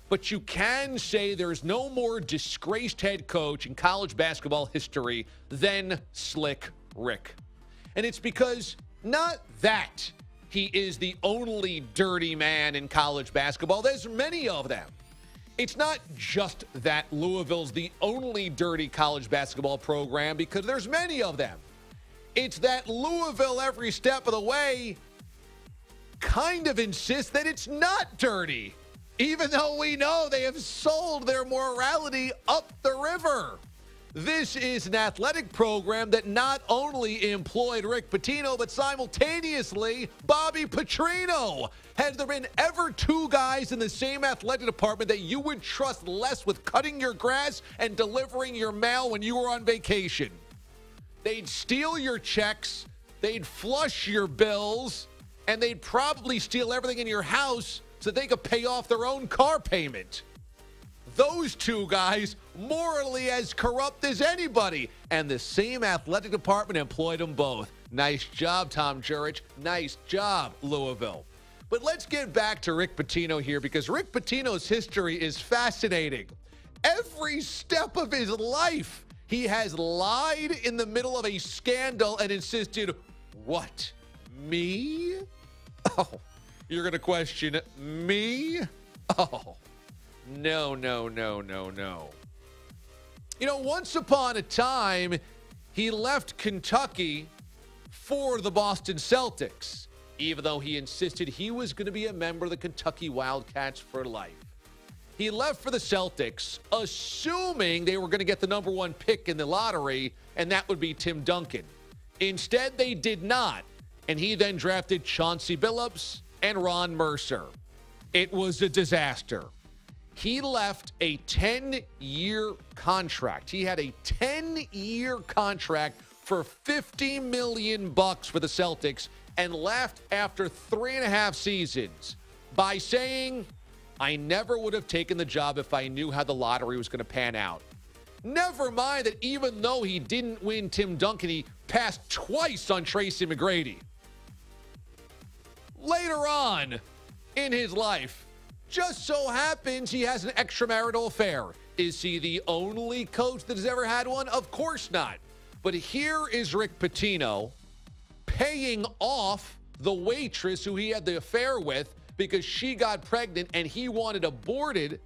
but you can say there's no more disgraced head coach in college basketball history than Slick Rick. And it's because not that he is the only dirty man in college basketball. There's many of them. It's not just that Louisville's the only dirty college basketball program, because there's many of them. It's that Louisville, every step of the way, kind of insists that it's not dirty, even though we know they have sold their morality up the river. This is an athletic program that not only employed Rick Pitino, but simultaneously Bobby Petrino. Had there been ever two guys in the same athletic department that you would trust less with cutting your grass and delivering your mail when you were on vacation? They'd steal your checks, they'd flush your bills, and they'd probably steal everything in your house so they could pay off their own car payment. Those two guys, morally as corrupt as anybody, and the same athletic department employed them both. Nice job, Tom Jurich. Nice job, Louisville. But let's get back to Rick Pitino here, because Rick Pitino's history is fascinating. Every step of his life, he has lied in the middle of a scandal and insisted, what, me? Oh, you're going to question me? Oh. No. You know, once upon a time, he left Kentucky for the Boston Celtics, even though he insisted he was going to be a member of the Kentucky Wildcats for life. He left for the Celtics, assuming they were going to get the number one pick in the lottery, and that would be Tim Duncan. Instead, they did not, and he then drafted Chauncey Billups and Ron Mercer. It was a disaster. He left a 10-year contract. He had a 10-year contract for $50 million for the Celtics and left after 3.5 seasons by saying, I never would have taken the job if I knew how the lottery was going to pan out. Never mind that even though he didn't win Tim Duncan, he passed twice on Tracy McGrady. Later on in his life, just so happens he has an extramarital affair. Is he the only coach that has ever had one? Of course not. But here is Rick Pitino paying off the waitress who he had the affair with because she got pregnant and he wanted aborted,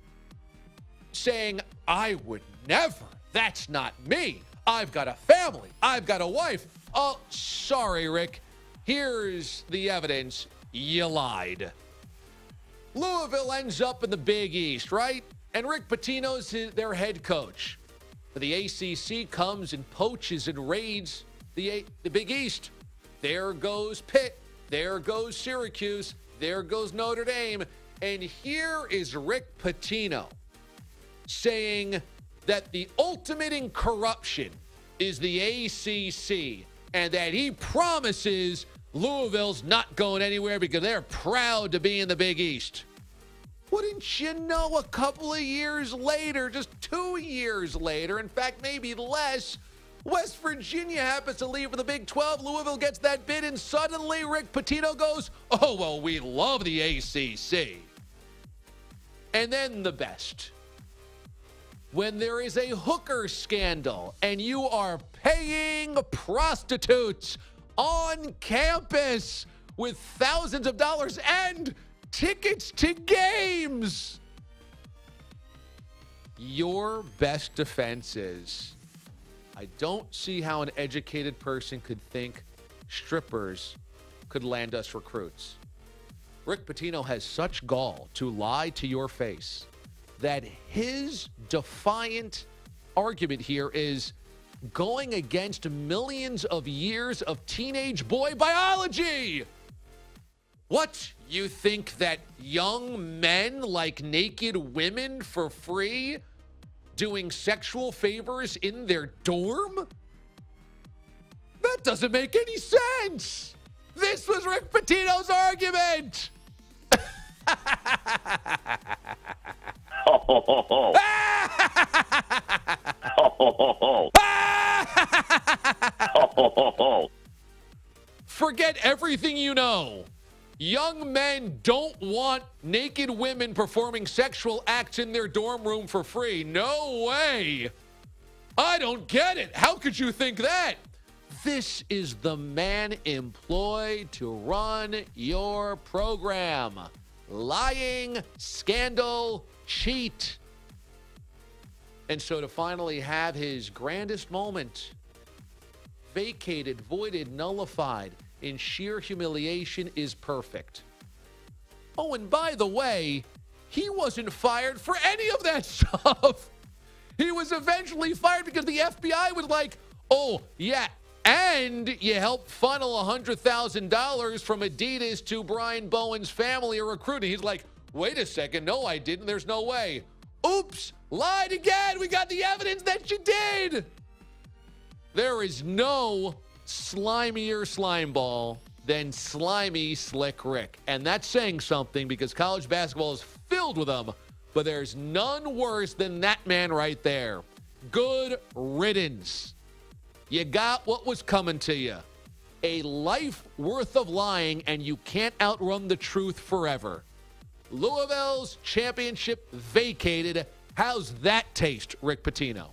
saying, I would never. That's not me. I've got a family. I've got a wife. Oh, sorry, Rick. Here's the evidence. You lied. Louisville ends up in the Big East, right? And Rick Pitino's their head coach. But the ACC comes and poaches and raids the Big East. There goes Pitt. There goes Syracuse. There goes Notre Dame. And here is Rick Pitino saying that the ultimate in corruption is the ACC and that he promises Louisville's not going anywhere because they're proud to be in the Big East. Wouldn't you know, a couple of years later, just 2 years later, in fact, maybe less, West Virginia happens to leave for the Big 12. Louisville gets that bid, and suddenly Rick Pitino goes, oh, well, we love the ACC. And then the best. When there is a hooker scandal and you are paying prostitutes on campus with thousands of dollars and tickets to games, your best defense is, I don't see how an educated person could think strippers could land us recruits. Rick Pitino has such gall to lie to your face that his defiant argument here is going against millions of years of teenage boy biology. What, you think that young men like naked women for free doing sexual favors in their dorm? That doesn't make any sense. This was Rick Pitino's argument. Forget everything you know. Young men don't want naked women performing sexual acts in their dorm room for free. No way. I don't get it. How could you think that? This is the man employed to run your program. Lying, scandal, cheat. And so to finally have his grandest moment vacated, voided, nullified in sheer humiliation is perfect. Oh, and by the way, he wasn't fired for any of that stuff. He was eventually fired because the FBI was like, oh, yeah, and you helped funnel $100,000 from Adidas to Brian Bowen's family or recruiting. He's like, wait a second. No, I didn't. There's no way. Oops, lied again. We got the evidence that you did. There is no slimier slime ball than slimy Slick Rick. And that's saying something because college basketball is filled with them. But there's none worse than that man right there. Good riddance. You got what was coming to you. A life worth of lying, and you can't outrun the truth forever. Louisville's championship vacated. How's that taste, Rick Pitino?